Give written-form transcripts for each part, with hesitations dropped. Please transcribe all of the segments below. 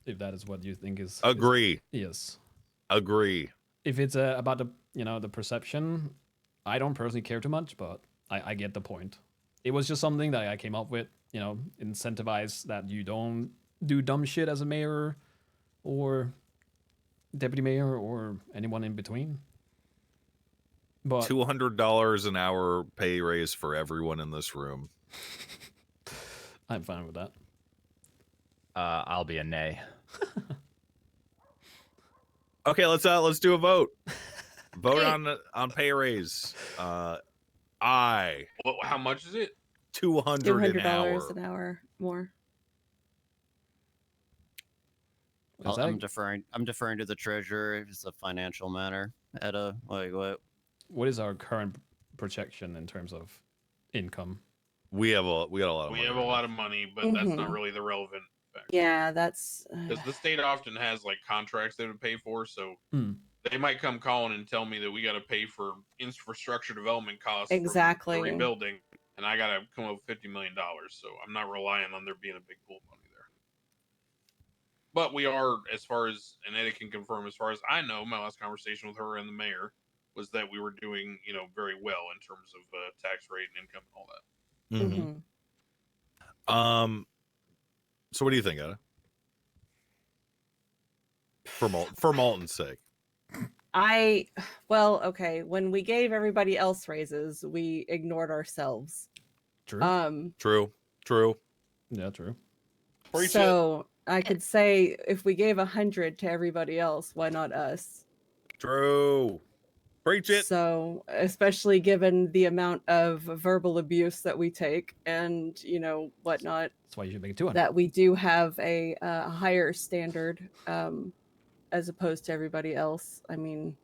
if that is what you think is Agree. Yes. Agree. If it's about the the perception, I don't personally care too much, but I get the point. It was just something that I came up with, incentivize that you don't do dumb shit as a mayor or deputy mayor or anyone in between. But $200 an hour pay raise for everyone in this room. I'm fine with that. I'll be a nay. Okay, let's do a vote. Vote on pay raise. I. Well, how much is it? $200 an hour more. I'm deferring to the treasurer if it's a financial matter. What is our current projection in terms of income? We got a lot of money. We have a lot of money, but that's not really the relevant factor. Yeah, that's because the state often has like contracts they would pay for, so they might come calling and tell me that we got to pay for infrastructure development costs exactly for the rebuilding, and I got to come up with $50 million. So I'm not relying on there being a big pool of money there. But we are, as far as, and Eddie can confirm, as far as I know, my last conversation with her and the mayor was that we were doing, very well in terms of tax rate and income and all that. So what do you think, Etta? For Malton's sake. Okay. When we gave everybody else raises, we ignored ourselves. True. True. Yeah, true. So I could say if we gave 100 to everybody else, why not us? True. Preach it. So, especially given the amount of verbal abuse that we take and, whatnot. That's why you should make it 200. That we do have a higher standard as opposed to everybody else. I mean,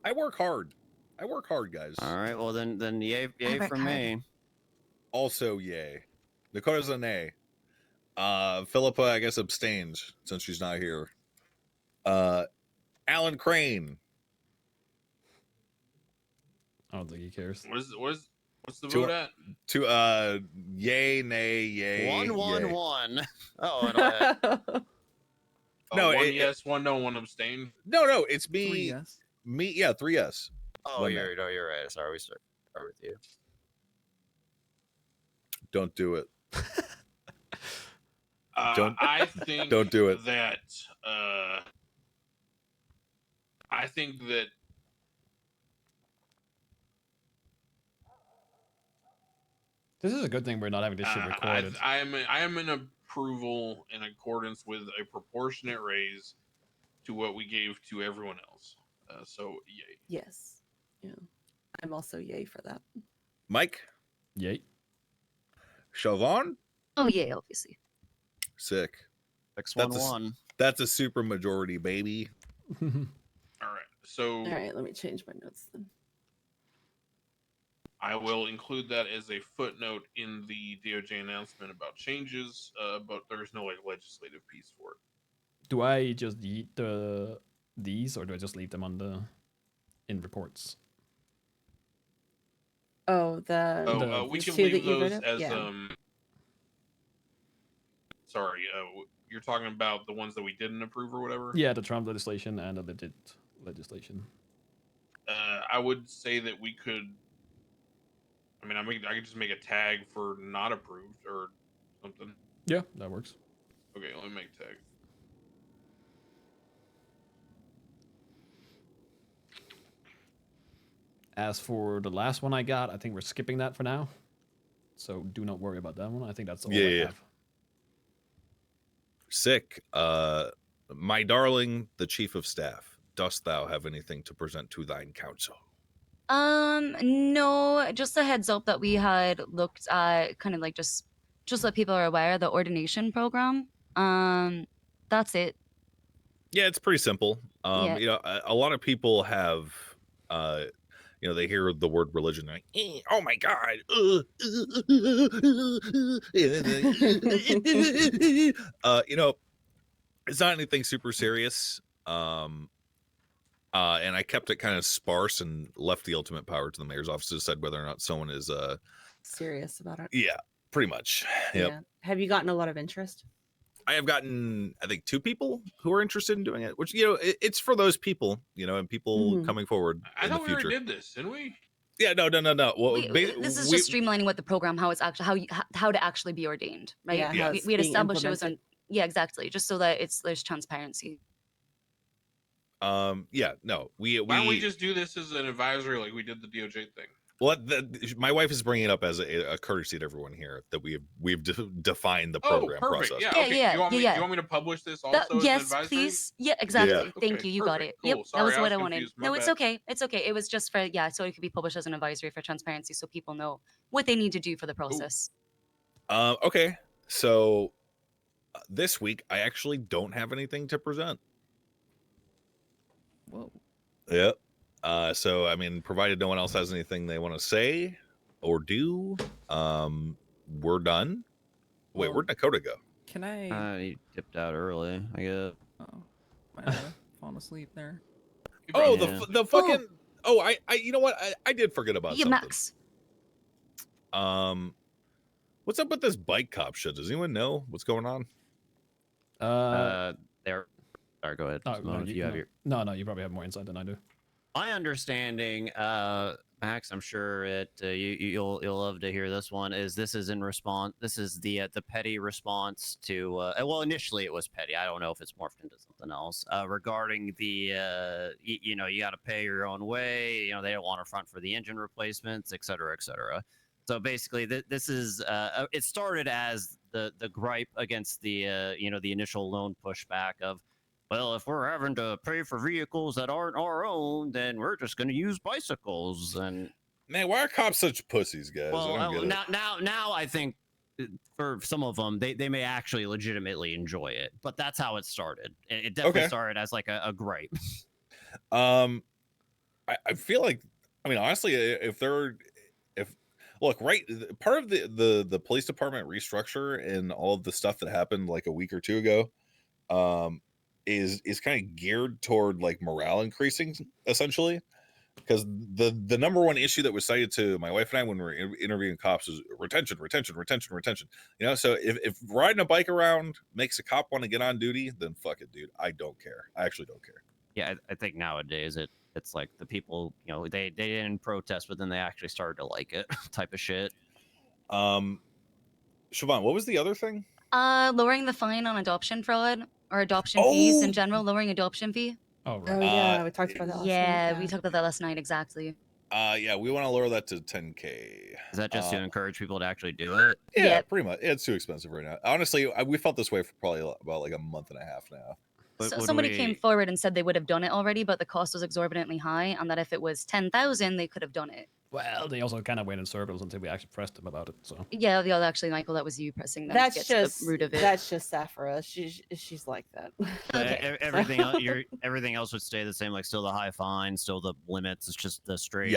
I work hard, guys. All right, well then yay for me. Also yay. Dakota's a nay. Philippa, I guess, abstains since she's not here. Alan Crane. I don't think he cares. What's the vote at? Yay, nay, yay. 1-1-1. Oh, no. One yes, one no, one abstain. No, it's me. 3 yes. Me, yeah, 3 yes. Oh, you're right. Sorry, we start with you. Don't do it. I think don't do it. That I think that this is a good thing we're not having this shit recorded. I am in approval in accordance with a proportionate raise to what we gave to everyone else. So yay. Yes. Yeah. I'm also yay for that. Mike? Yay. Siobhan? Oh, yay, obviously. Sick. 6-1-1. That's a super majority, baby. All right, let me change my notes then. I will include that as a footnote in the DOJ announcement about changes, but there's no legislative piece for it. Do I just eat these, or do I just leave them in reports? Oh, we can leave those as Sorry, you're talking about the ones that we didn't approve or whatever? Yeah, the Trump legislation and the legit legislation. I would say that we could. I mean, I could just make a tag for not approved or something. Yeah, that works. Okay, let me make a tag. As for the last one I got, I think we're skipping that for now. So do not worry about that one. I think that's all I have. Sick. My darling, the chief of staff, dost thou have anything to present to thine council? No, just a heads up that we had looked at kind of just so people are aware, the ordination program. That's it. Yeah, it's pretty simple. Yeah. A lot of people have they hear the word religion, like, oh my God. It's not anything super serious. And I kept it kind of sparse and left the ultimate power to the mayor's office to decide whether or not someone is serious about it. Yeah, pretty much. Yep. Yeah. Have you gotten a lot of interest? I have gotten, I think, 2 people who are interested in doing it, which, it's for those people, and people coming forward I in the thought we future. already did this, didn't we? Yeah, no. Well, This is just streamlining what the program, how it's actually how to actually be ordained, right? Yeah, how it's We had being established it was implemented. yeah, exactly, just so that there's transparency. yeah, no, Why don't we just do this as an advisory like we did the DOJ thing? Well, my wife is bringing it up as a courtesy to everyone here that we've defined the program perfect. process. Yeah, Yeah, okay. yeah, Do you want me? yeah. Do you want me to publish this also as an Yes, advisory? please. Yeah, exactly. Thank Okay, you. You got perfect, it. Yep, cool. that Sorry, was I what was I wanted. confused. My No, it's bad. okay. It's okay. It was just for so it could be published as an advisory for transparency, so people know what they need to do for the process. Okay, so this week I actually don't have anything to present. Whoa. Yep. So I mean, provided no one else has anything they want to say or do, we're done. Wait, Well, where'd Dakota go? Can I? He dipped out early. I guess. Oh, might have fallen asleep there. Oh, Yeah. the fucking. Oh, I you know what? I did forget about Yeah, something. Max. What's up with this bike cop shit? Does anyone know what's going on? There. Sorry, go ahead. Simone, if you have your. No, you probably have more insight than I do. My understanding, Max, I'm sure you'll love to hear this one. This is in response. This is the petty response to. Well, initially it was petty. I don't know if it's morphed into something else. Regarding the, you got to pay your own way. They don't want to front for the engine replacements, et cetera, et cetera. So basically, this is. It started as the gripe against the the initial loan pushback of. Well, if we're having to pay for vehicles that aren't our own, then we're just going to use bicycles. And man, why are cops such pussies, guys? well, I don't get it. now I think for some of them, they may actually legitimately enjoy it. But that's how it started. It definitely started as like a gripe. I feel like, I mean, honestly, if look, right, part of the police department restructure and all of the stuff that happened like a week or two ago, is kind of geared toward like morale increasing, essentially, because the number one issue that was cited to my wife and I when we were interviewing cops is retention. So if riding a bike around makes a cop want to get on duty, then fuck it, dude. I don't care. I actually don't care. Yeah, I think nowadays it's like the people, they didn't protest, but then they actually started to like it type of shit. Siobhan, what was the other thing? Lowering the fine on adoption fraud or adoption fees in general. Lowering adoption fee. Oh, Oh right. yeah, we talked about that. Last Yeah, night. we talked about that last night. Exactly. Yeah, we want to lower that to 10K. Is that just to encourage people to actually do it? Yeah, Yep. pretty much. It's too expensive right now. Honestly, we felt this way for probably about like a month and a half now. So somebody came forward and said they would have done it already, but the cost was exorbitantly high, and that if it was 10,000, they could have done it. Well, they also kind of went in circles until we actually pressed them about it. So Yeah, actually, Michael, that was you pressing them. That's to get just to the root of it. that's just Saphira. She's like that. Okay. Everything else, everything else would stay the same, like still the high fine, still the limits. It's just the straight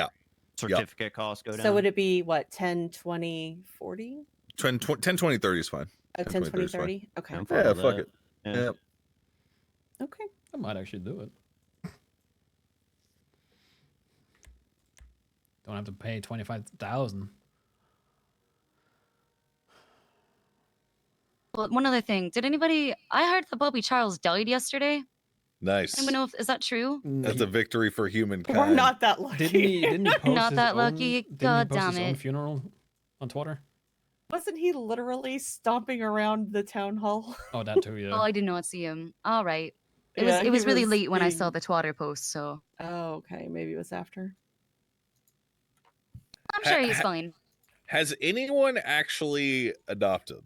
certificate costs go down. So would it be what 10, 20, 40? 10, 20, 30 is fine. Oh, 10, 20, 30? Okay. I'm fine Yeah, with fuck that. it. Yeah. Okay. I might actually do it. Don't have to pay 25,000. Well, one other thing. Did anybody? I heard that Bobby Charles died yesterday. Nice. Anyone know is that true? That's a victory for humankind. We're not that lucky. Didn't he post Not his that own, lucky. didn't God he post damn his own it. funeral on Twitter? Wasn't he literally stomping around the town hall? Oh, that too, yeah. Oh, I did not see him. All right. Yeah, It was he really was late when I saw being- the Twitter post, so Oh, okay. Maybe it was after. I'm sure he's fine. Has anyone actually adopted?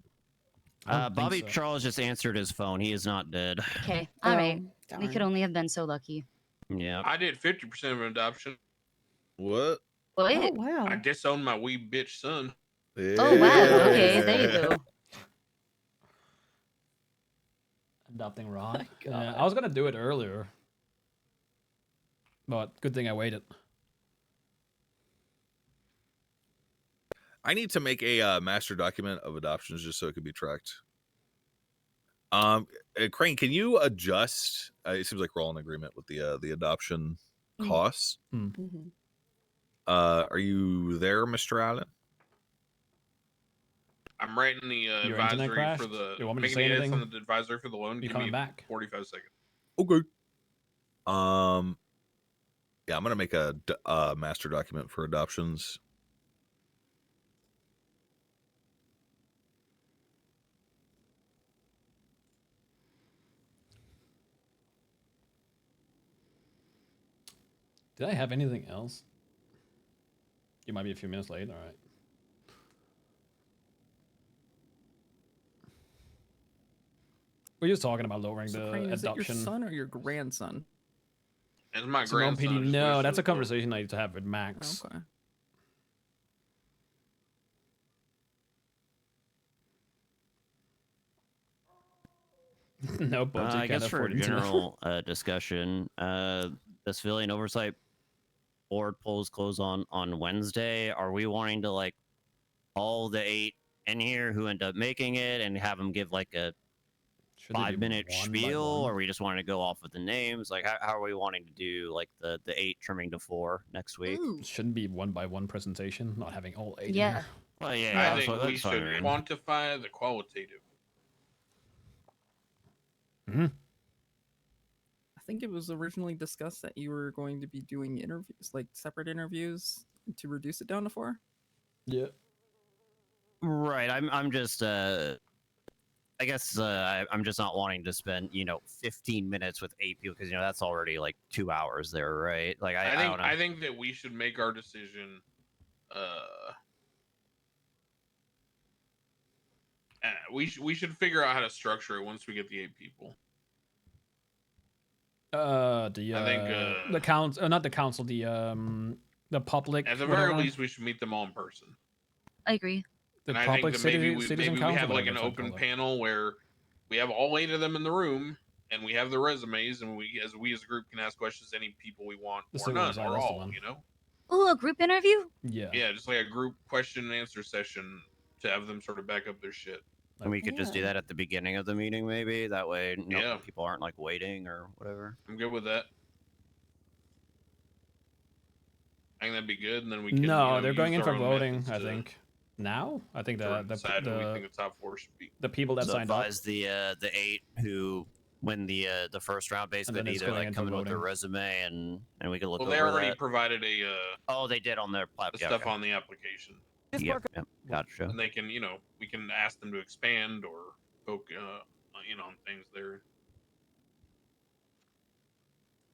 I don't think Bobby so. Charles just answered his phone. He is not dead. Okay. All right. Oh, We could darn. only have been so lucky. Yeah. I did 50% of an adoption. What? What? Oh wow. I disowned my wee bitch son. Oh wow. Okay, there you go. Adopting Ron. I was gonna do it earlier, but good thing I waited. I need to make a master document of adoptions just so it can be tracked. Crane, can you adjust? It seems like we're all in agreement with the adoption costs. Mhm. Are you there, Mr. Allen? I'm writing the Your internet advisory crashed? for the. You want me to Making say the edits on anything? the advisory for the loan. You Give coming me back? 45 seconds. Okay. Yeah, I'm gonna make a master document for adoptions. Did I have anything else? You might be a few minutes late. All right. We're just talking about lowering So, the Crane, is it your adoption. son or your grandson? It's my Simone grandson. PD. I just No, wish that's it a was conversation I need to have with Max. Okay. No budget. I can't guess for afford internet. general discussion, the civilian oversight board polls close on Wednesday. Are we wanting to like all the 8 in here who end up making it and have them give like a Should they be 5-minute one by spiel, one? or are we just wanting to go off with the names? Like, how are we wanting to do like the 8 trimming to 4 next week? Shouldn't be one by one presentation. Not having all 8. in Yeah. here. Well, yeah, I that's think what, we that's what I should mean. quantify the qualitative. I think it was originally discussed that you were going to be doing interviews, like separate interviews, to reduce it down to 4. Yeah. Right. I'm just I guess I'm just not wanting to spend 15 minutes with 8 people because that's already like 2 hours there, right? Like I don't know. I think that we should make our decision. We should figure out how to structure it once we get the 8 people. I I think the council, not the council, the public. at the whatever. very least we should meet them all in person. I agree. The And I public think that maybe citizen we council, have like whatever an it's open called. panel where we have all 8 of them in the room and we have the resumes and we as a group can ask questions to any people we want The or civil none side, or that's the all, one. Oh, a group interview? Yeah. Yeah, just like a group question and answer session to have them sort of back up their shit. And we could just do that at the beginning of the meeting, maybe. That way, Yeah. people aren't like waiting or whatever. I'm good with that. I think that'd be good, and then we can. No, they're going use in for our own voting. methods I to think. Now, I think decide who we think the top 4 should be. the people that So signed up. advise the 8 who win the first round, basically then it's either going like into come in with their voting. resume and we can look Well, over they already that. provided a Oh, they did on their the platform. stuff on the application, Yep, gotcha. and they can we can ask them to expand or poke on things there.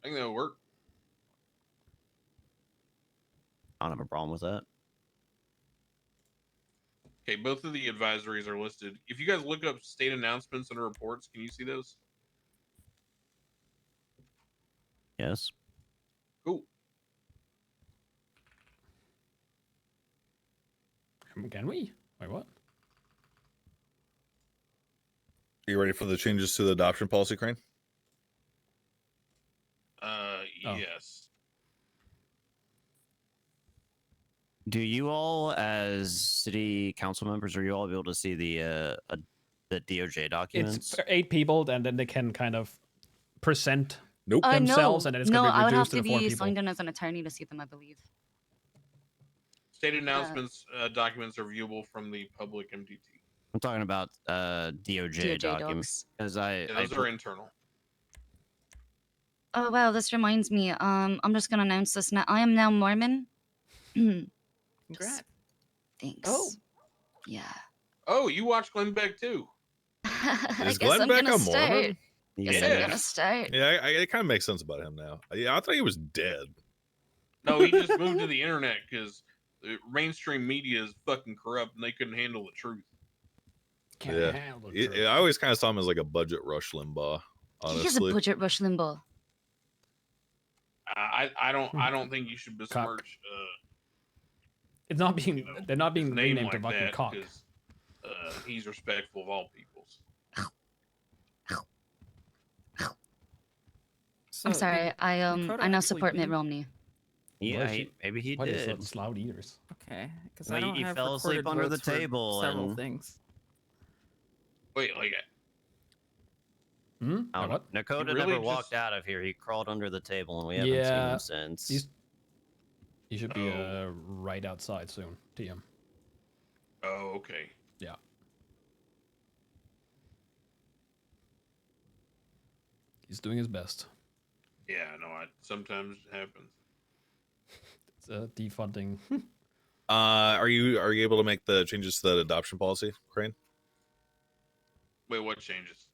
I think that'll work. I don't have a problem with that. Okay, both of the advisories are listed. If you guys look up state announcements and reports, can you see those? Yes. Cool. Can we? Wait, what? Are you ready for the changes to the adoption policy, Crane? Yes. Do you all, as city council members, are you all able to see the DOJ documents? It's for 8 people, and then they can kind of present Nope. themselves, No, and then it's no, going to I be would have reduced to to the 4 be people. signed in as an attorney to see them, I believe. State announcements documents are viewable from the public MDT. I'm talking about DOJ documents. Because Those are internal. Oh wow, this reminds me. I'm just gonna announce this now. I am now Mormon. Congrats. Thanks. Oh. Yeah. Oh, you watch Glenn Beck too? I Is guess Glenn I'm Beck gonna a start. Mormon? Guess Yeah. I'm gonna start. Yeah, it kind of makes sense about him now. Yeah, I thought he was dead. No, he just moved to the internet because the mainstream media is fucking corrupt and they couldn't handle the truth. Can't Yeah. handle the truth. I always kind of saw him as like a budget Rush Limbaugh. He is a Honestly, budget Rush Limbaugh. I don't think you should besmirch It's not being. They're not his being name renamed to like fucking that cock. because he's respectful of all peoples. I'm sorry. I Dakota now actually support Mitt win? Romney. Yeah, Why is maybe he What is did. those loud ears? Okay, because Well, I don't you have fell asleep recorded under the votes for table several and- things. Wait, like Hmm? I don't know. What? Dakota really never walked just- out of here. He crawled under the table, and we haven't Yeah, seen him since. You should be Oh. right outside soon, TM. oh, okay. Yeah. He's doing his best. Yeah, no, sometimes it happens. It's defunding. Are you able to make the changes to that adoption policy, Crane? Wait, what changes?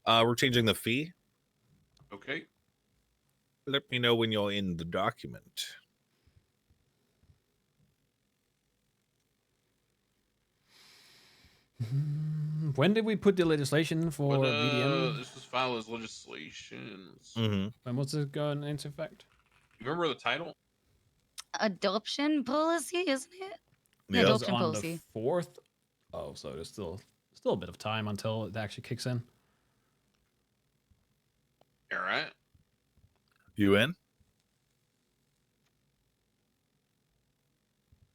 We're changing the fee. Okay. Let me know when you're in the document. When did we put the legislation for But, VDM? this was filed as legislation. Mm-hmm. When was it going into effect? You remember the title? Adoption policy, isn't it? It Yeah, was adoption on policy. the 4th. Oh, so there's still a bit of time until it actually kicks in. All right. You in?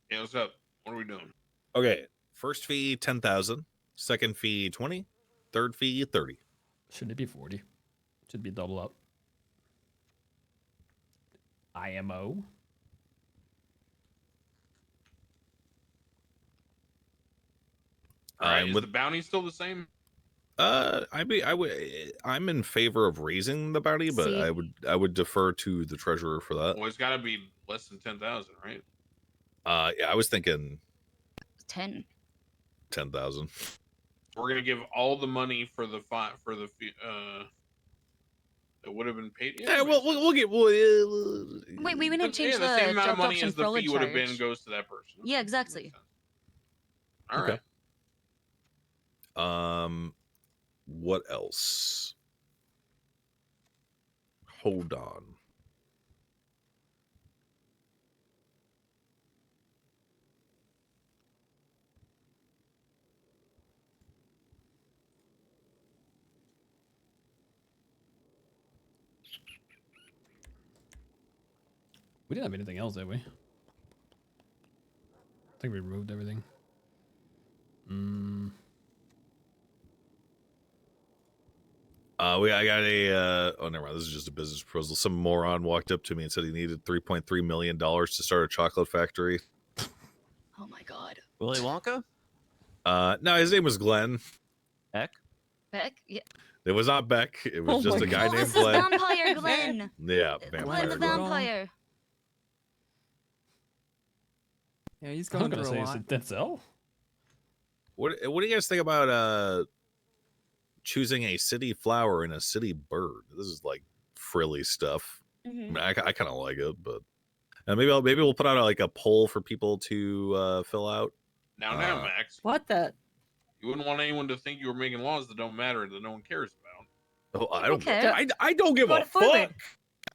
Yeah, what's up? What are we doing? Okay. First fee 10,000. Second fee 20. Third fee 30. Should it be 40? Should be double up. IMO. All right. Is with the bounty still the same? I'm in favor of raising the bounty, but See? I would defer to the treasurer for that. Well, it's got to be less than 10,000, right? Yeah, I was thinking 10. 10,000. We're gonna give all the money for the that would have been paid. Yeah, we'll get. Wait, we didn't change the same amount of money adoption as the fraud fee would have been charge. goes to that person. Yeah, exactly. Makes sense. All Okay. right. What else? Hold on. We didn't have anything else, did we? I think we removed everything. I got a oh never mind, this is just a business proposal. Some moron walked up to me and said he needed $3.3 million to start a chocolate factory. Oh my god. Willy Wonka? No, his name was Glenn. Heck? Beck? Yeah. It was not Beck. It was Oh just my a guy Oh, named this is Glenn. Vampire Glenn. Yeah, Glenn vampire the Glenn. Vampire. Yeah, he's I'm going gonna through say a is lot. it Denzel? What do you guys think about choosing a city flower and a city bird? This is like frilly stuff. I Mhm. mean, I kind of like it, but maybe we'll put out like a poll for people to fill out. Now, Max, What the? you wouldn't want anyone to think you were making laws that don't matter that no one cares about. Oh, I don't. Okay. I don't give Go a forward. fuck.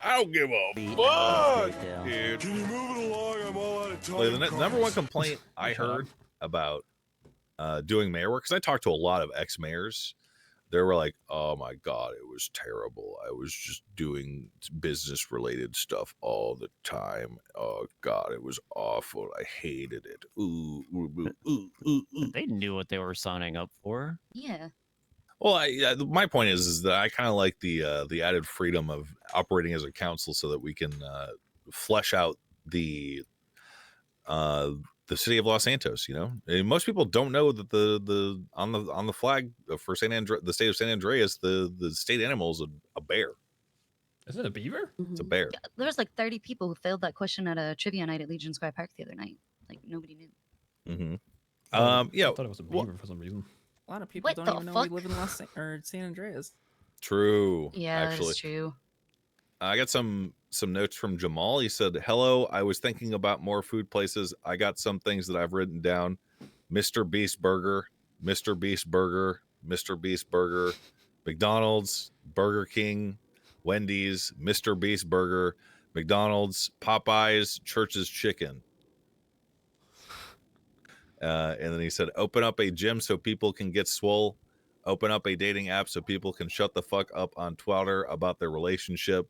I don't give a fuck, dude. Can you move it along? I'm all out of time. Like, the number one complaint I Shut up. heard about doing mayor work, because I talked to a lot of ex-mayors. They were like, oh my god, it was terrible. I was just doing business related stuff all the time. Oh god, it was awful. I hated it. Ooh, They knew what they were signing up for. Yeah. Well, my point is that I kind of like the added freedom of operating as a council, so that we can flesh out the city of Los Santos. You know, and most people don't know that the on the flag for the state of San Andreas, the state animal is a bear. Is it a beaver? It's a bear. There was like 30 people who failed that question at a trivia night at Legion Square Park the other night. Like nobody knew. Mm-hmm. I thought it was a beaver well- for some reason. A lot of people What don't the even know fuck? we live in San Andreas. True. Yeah, actually. that's true. I got some notes from Jamal. He said, "Hello, I was thinking about more food places. I got some things that I've written down: Mr. Beast Burger, Mr. Beast Burger, Mr. Beast Burger, McDonald's, Burger King, Wendy's, Mr. Beast Burger, McDonald's, Popeyes, Church's Chicken." And then he said, "Open up a gym so people can get swole. Open up a dating app so people can shut the fuck up on Twitter about their relationship.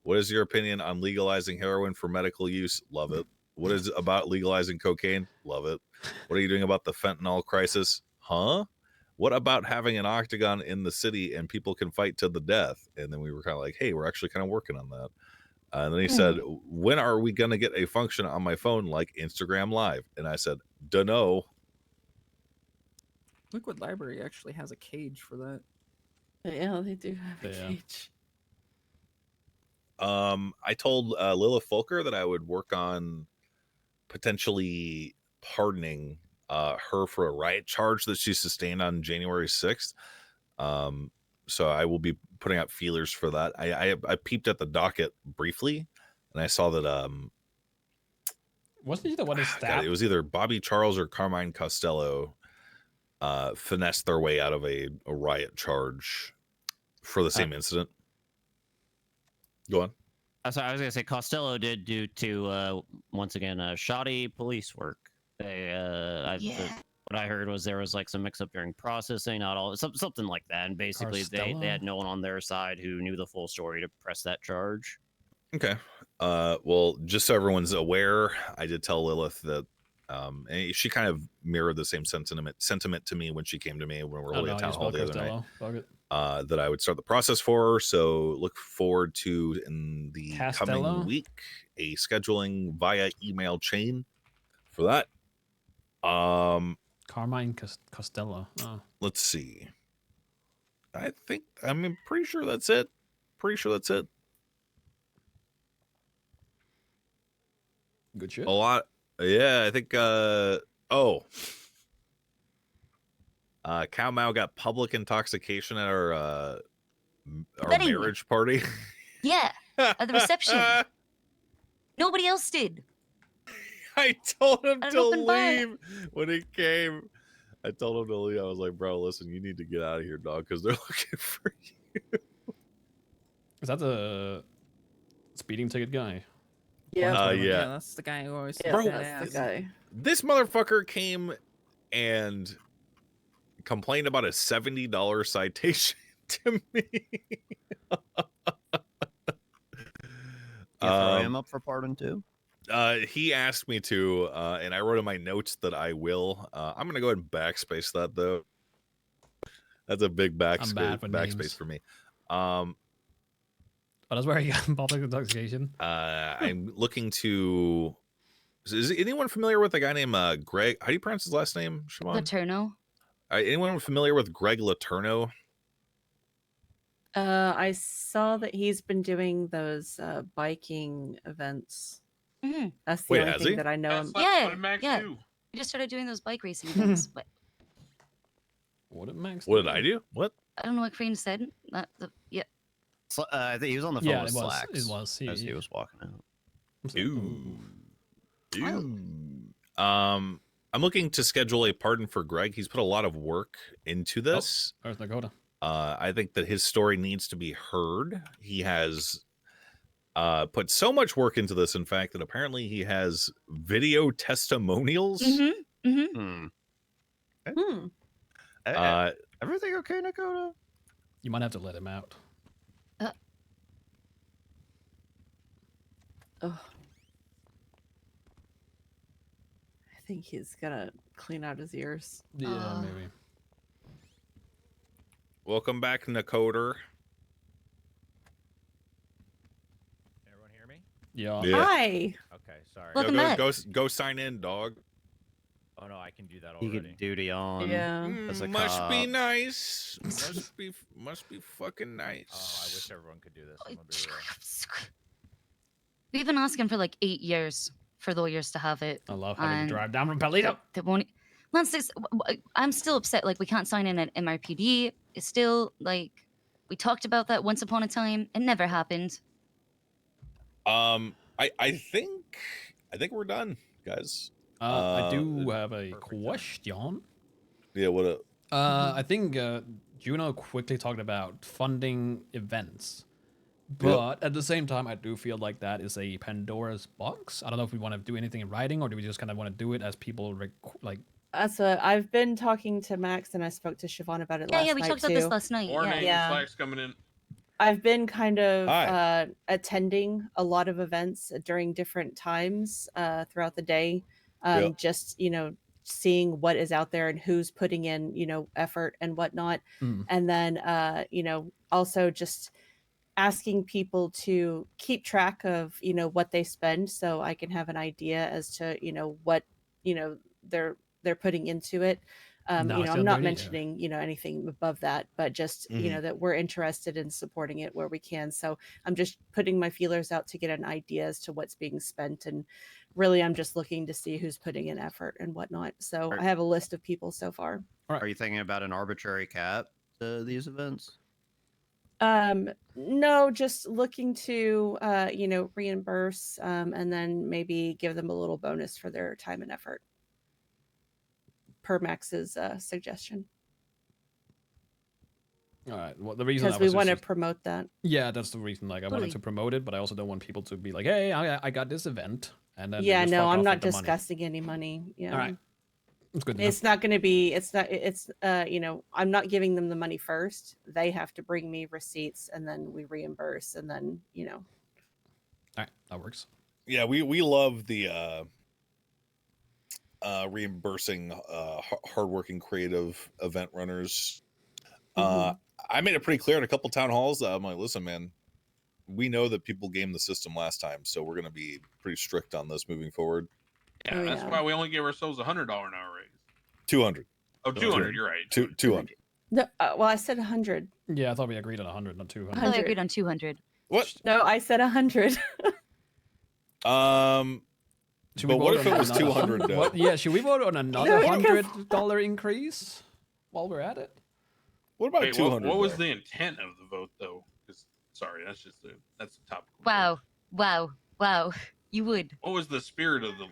What is your opinion on legalizing heroin for medical use? Love it. What is it about legalizing cocaine? Love it. What are you doing about the fentanyl crisis? Huh? What about having an octagon in the city and people can fight to the death?" And then we were kind of like, hey, we're actually kind of working on that. And then he said, "When are we going to get a function on my phone like Instagram Live?" And I said, dunno. Liquid Library actually has a cage for that. Yeah, they do have a Yeah. cage. I told Lilith Folker that I would work on potentially pardoning her for a riot charge that she sustained on January 6th. So I will be putting out feelers for that. I peeped at the docket briefly, and I saw that Wasn't he the one who God, stabbed? it was either Bobby Charles or Carmine Costello finessed their way out of a riot charge for the same incident. Go on. So I was gonna say Costello did do to once again shoddy police work. They what I heard was there was like some mix up during processing, not all something like that, and basically they had no one on their side who knew the full story to press that charge. Okay. Well, just so everyone's aware, I did tell Lilith that and she kind of mirrored the same sentiment to me when she came to me when we were holding a town hall the other night. That I would start the process for her. So look forward to in the coming week a scheduling via email chain for that. Carmine Costello. Oh. Let's see. I'm pretty sure that's it. Good shit. A lot. Yeah, I think Cow Mao got public intoxication at our Wedding. marriage party. Yeah, at the reception. Nobody else did. I told him At an to open bar. leave when he came. I told him to leave. I was like, bro, listen, you need to get out of here, dog, because they're looking for you. Is that the speeding ticket guy? Yeah. Yeah. That's the guy who always. Yeah, Bro, that's the guy. This motherfucker came and complained about a $70 citation to me. You throw him up for pardon too? He asked me to, and I wrote in my notes that I will. I'm gonna go ahead and backspace that though. That's a big backspace for me. Oh, that's where he got public intoxication. I'm looking to. Is anyone familiar with a guy named Greg? How do you pronounce his last name, Siobhan? Laterno. Anyone familiar with Greg Laterno? I saw that he's been doing those biking events. Mhm. That's the Wait, only has thing he? that I know him. Yeah, What did Max yeah. do? We just started doing those bike racing events. But What did Max? What did I do? What? I don't know what Crane said. Yeah. I think he was on the phone Yeah, with it was. Slacks It was. as he was walking out. I'm looking to schedule a pardon for Greg. He's put a lot of work into this. Earth Dakota. I think that his story needs to be heard. He has put so much work into this, in fact, that apparently he has video testimonials. Mm-hmm. Mm-hmm. Everything okay, Dakota? You might have to let him out. Oh. I think he's gonna clean out his ears. Yeah, maybe. Welcome back, Nakoder. Everyone hear me? Yeah. Hi. Okay, sorry. Welcome back. Go sign in, dog. Oh no, I can do that He already. could duty on. Yeah. As a Must be cop. nice. must be fucking nice. Oh, I wish everyone could do this. I'm gonna be real. We've been asking for like 8 years for lawyers to have it. I love having to And drive down from Palito. They won't. Lance, I'm still upset. Like we can't sign in an MRPD. It's still like we talked about that once upon a time. It never happened. I think we're done, guys. I do have a question. Yeah, what up? I think Juno quickly talked about funding events. But at the same time, I do feel like that is a Pandora's box. I don't know if we want to do anything in writing or do we just kind of want to do it as people like. That's what I've been talking to Max and I spoke to Siobhan about it last night We talked about this last night. Warning, Yeah. Slack's coming in. I've been kind of Hi. attending a lot of events during different times throughout the day. Just, seeing what is out there and who's putting in, effort and whatnot. And then, also just asking people to keep track of, what they spend so I can have an idea as to, what, they're putting into it. No, it's I'm still not 30, yeah. mentioning, anything above that, but just, Mhm. that we're interested in supporting it where we can. So I'm just putting my feelers out to get an idea as to what's being spent. And really, I'm just looking to see who's putting in effort and whatnot. So Are- I have a list of people so far. Are you thinking about an arbitrary cap to these events? No, just looking to, reimburse, and then maybe give them a little bonus for their time and effort. Per Max's suggestion, All right. Well, the reason because I we was want to just promote that. yeah, that's the reason. Like, I wanted Totally. to promote it, but I also don't want people to be like, "Hey, I got this event," and then they Yeah, just no, fuck I'm off not with the money. discussing any money. Yeah. All right, it's good to know. It's not going to be, it's not, it's, I'm not giving them the money first. They have to bring me receipts and then we reimburse and then, All right, that works. Yeah, we love the reimbursing hardworking creative event runners. Mhm. I made it pretty clear in a couple town halls. I'm like, listen, man, we know that people gamed the system last time, so we're going to be pretty strict on this moving forward. Yeah, Oh, that's yeah. why we only give ourselves $100 an hour raise. 200. Oh, 200. You're right. 200. No, well, I said 100. Yeah, I thought we agreed on 100, not 200. I thought I agreed on 200. What? No, I said 100. Should But we what vote if on it was another 200? What? Yeah, should we vote on another No, because- $100 increase while we're at it? What about Wait, 200? what was though? the intent of the vote, though? 'Cause, sorry, that's a topic. Wow. You would. What was the spirit of the?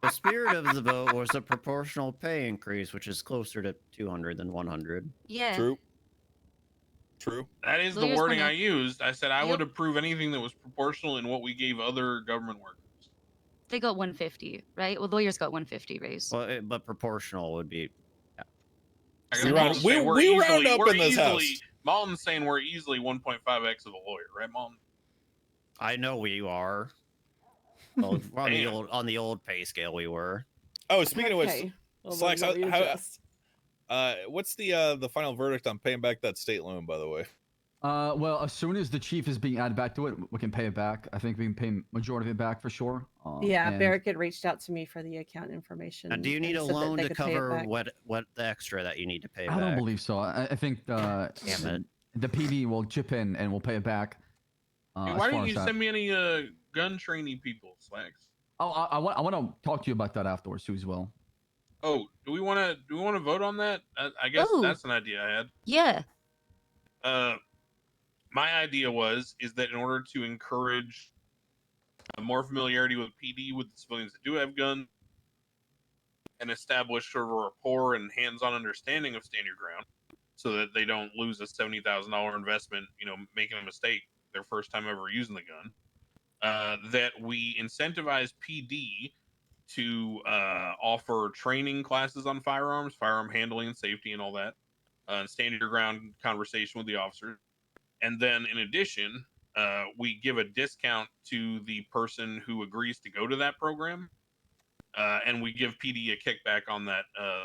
The spirit of the vote was a proportional pay increase, which is closer to 200 than 100. Yeah. True. That is the Lawyers wording wanna- I used. I said I would Yep. approve anything that was proportional in what we gave other government workers. They got 150, right? Well, lawyers got 150 raise. Well, but proportional would be. I So guess round- Malton's saying we round easily- up we're in this easily, house. Malton's saying we're easily 1.5x of a lawyer, right, Malton? I know we are. Well, we're on the Damn. old pay scale we were. Oh, speaking of which, Okay. Well, then Slacks, let me how- adjust. what's the final verdict on paying back that state loan, by the way? Well, as soon as the chief is being added back to it, we can pay it back. I think we can pay majority of it back for sure. Yeah, and- Barrett had reached out to me for the account information. Now, do you need and a said that loan they to could pay it cover back. what the extra that you need to pay I back? don't believe so. I think Damn it. the PD will chip in and we'll pay it back. Hey, as why far didn't as you that. send me any gun training people, Slacks? Oh, I want to talk to you about that afterwards too, as well. Oh, do we want to vote on that? I guess Ooh. that's an idea I had. Yeah. My idea is that in order to encourage more familiarity with PD with the civilians that do have guns, and establish sort of a rapport and hands-on understanding of stand your ground, so that they don't lose a $70,000 investment, making a mistake their first time ever using the gun. That we incentivize PD to offer training classes on firearms, firearm handling and safety, and all that, and stand your ground conversation with the officers. And then, in addition, we give a discount to the person who agrees to go to that program, and we give PD a kickback on that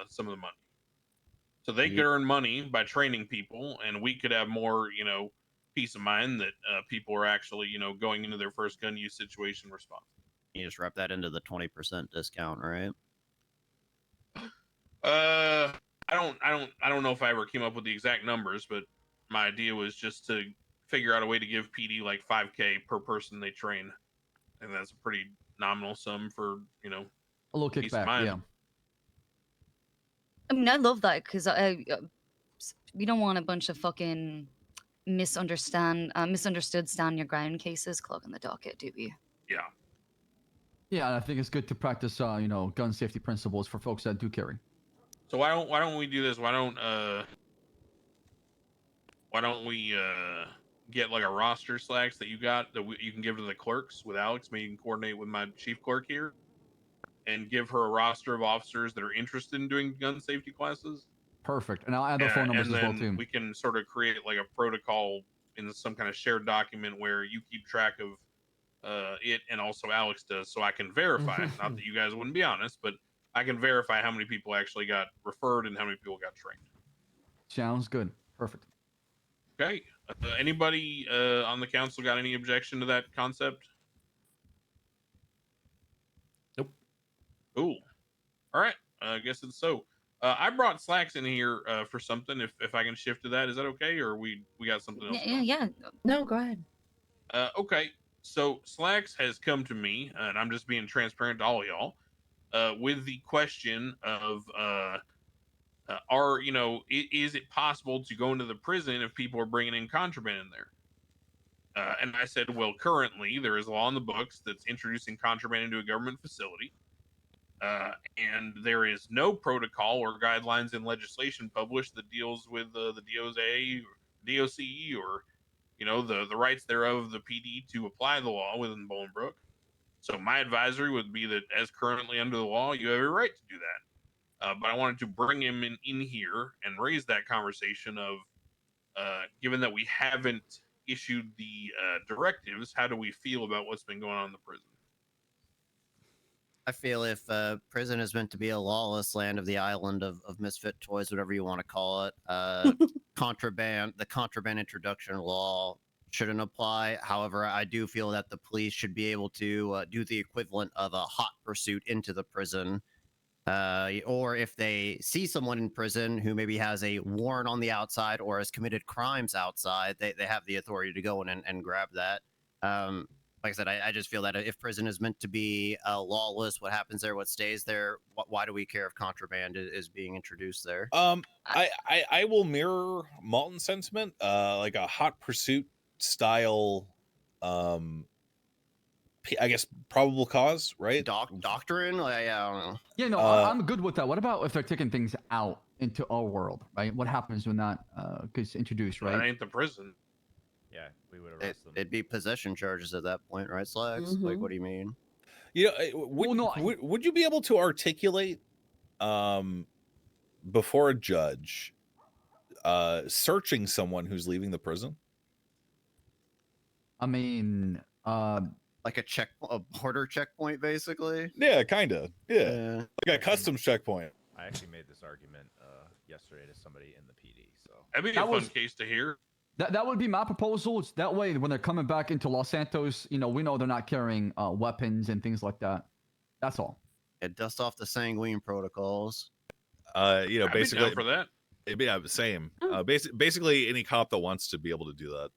some of the money. So they could earn money by training people, and we could have more, peace of mind that people are actually, going into their first gun use situation responsible. You just wrap that into the 20% discount, right? I don't know if I ever came up with the exact numbers, but my idea was just to figure out a way to give PD like $5,000 per person they train, and that's a pretty nominal sum for A little peace of kickback, mind. yeah. I mean, I love that because we don't want a bunch of fucking misunderstood stand your ground cases clogging the docket, do we? Yeah. Yeah, and I think it's good to practice, gun safety principles for folks that do carry. So why don't we do this? Why don't we get like a roster, Slacks, that you got that you can give to the clerks with Alex? Maybe you can coordinate with my chief clerk here and give her a roster of officers that are interested in doing gun safety classes. Perfect. And I'll add their phone numbers and as well, then too. we can sort of create like a protocol in some kind of shared document where you keep track of it, and also Alex does, so I can verify. Not that you guys wouldn't be honest, but I can verify how many people actually got referred and how many people got trained. Sounds good. Perfect. Okay. Anybody on the council got any objection to that concept? Nope. Cool. All right. I guess it's so. I brought Slacks in here for something. If I can shift to that, is that okay, or we got something else? Yeah. No, go ahead. Okay. So Slacks has come to me, and I'm just being transparent to all y'all, with the question of, is it possible to go into the prison if people are bringing in contraband in there? And I said, well, currently there is a law in the books that's introducing contraband into a government facility. And there is no protocol or guidelines in legislation published that deals with the DOA, DOC, or the rights thereof of the PD to apply the law within Bolingbrook. So my advisory would be that, as currently under the law, you have a right to do that. But I wanted to bring him in here and raise that conversation of, given that we haven't issued the directives, how do we feel about what's been going on in the prison? I feel if prison is meant to be a lawless land of the island of misfit toys, whatever you want to call it, the contraband introduction law shouldn't apply. However, I do feel that the police should be able to do the equivalent of a hot pursuit into the prison. Or if they see someone in prison who maybe has a warrant on the outside or has committed crimes outside, they have the authority to go in and grab that. Like I said, I just feel that if prison is meant to be lawless, what happens there, what stays there, why do we care if contraband is being introduced there? I will mirror Malton's sentiment, like a hot pursuit style, I guess probable cause, right? Doctrine? I don't know. Yeah, no, I'm good with that. What about if they're taking things out into our world, right? What happens when that gets introduced, right? That ain't the prison. Yeah, we would arrest them. It'd be possession charges at that point, right, Slacks? Like, what do you mean? Would you be able to articulate before a judge searching someone who's leaving the prison? I mean, like a border checkpoint, basically. Yeah, kind of. Yeah, like a customs checkpoint. I actually made this argument yesterday to somebody in the PD. So that'd be a fun case to hear. That would be my proposal. It's that way when they're coming back into Los Santos, we know they're not carrying weapons and things like that. That's all. Dust off the sanguine protocols. Basically for that. Yeah, same. Basically, any cop that wants to be able to do that.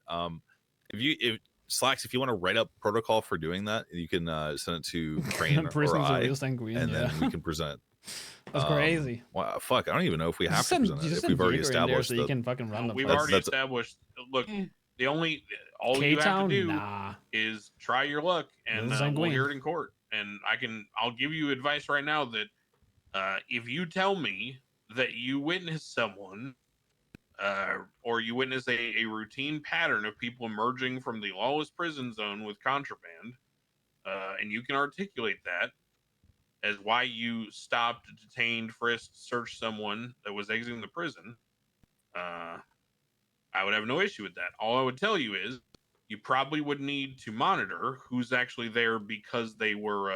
If Slacks, if you want to write up protocol for doing that, you can send it to Crane or I, and then we can present it. That's crazy. Well, fuck, I don't even know if we have to present it. If we've already established so you can fucking run we've already established. Look, all you have to do is try your luck, and we'll hear it in court. And I'll give you advice right now that if you tell me that you witnessed someone, or you witness a routine pattern of people emerging from the lawless prison zone with contraband, and you can articulate that as why you stopped, detained, frisked, searched someone that was exiting the prison, I would have no issue with that. All I would tell you is you probably would need to monitor who's actually there because they were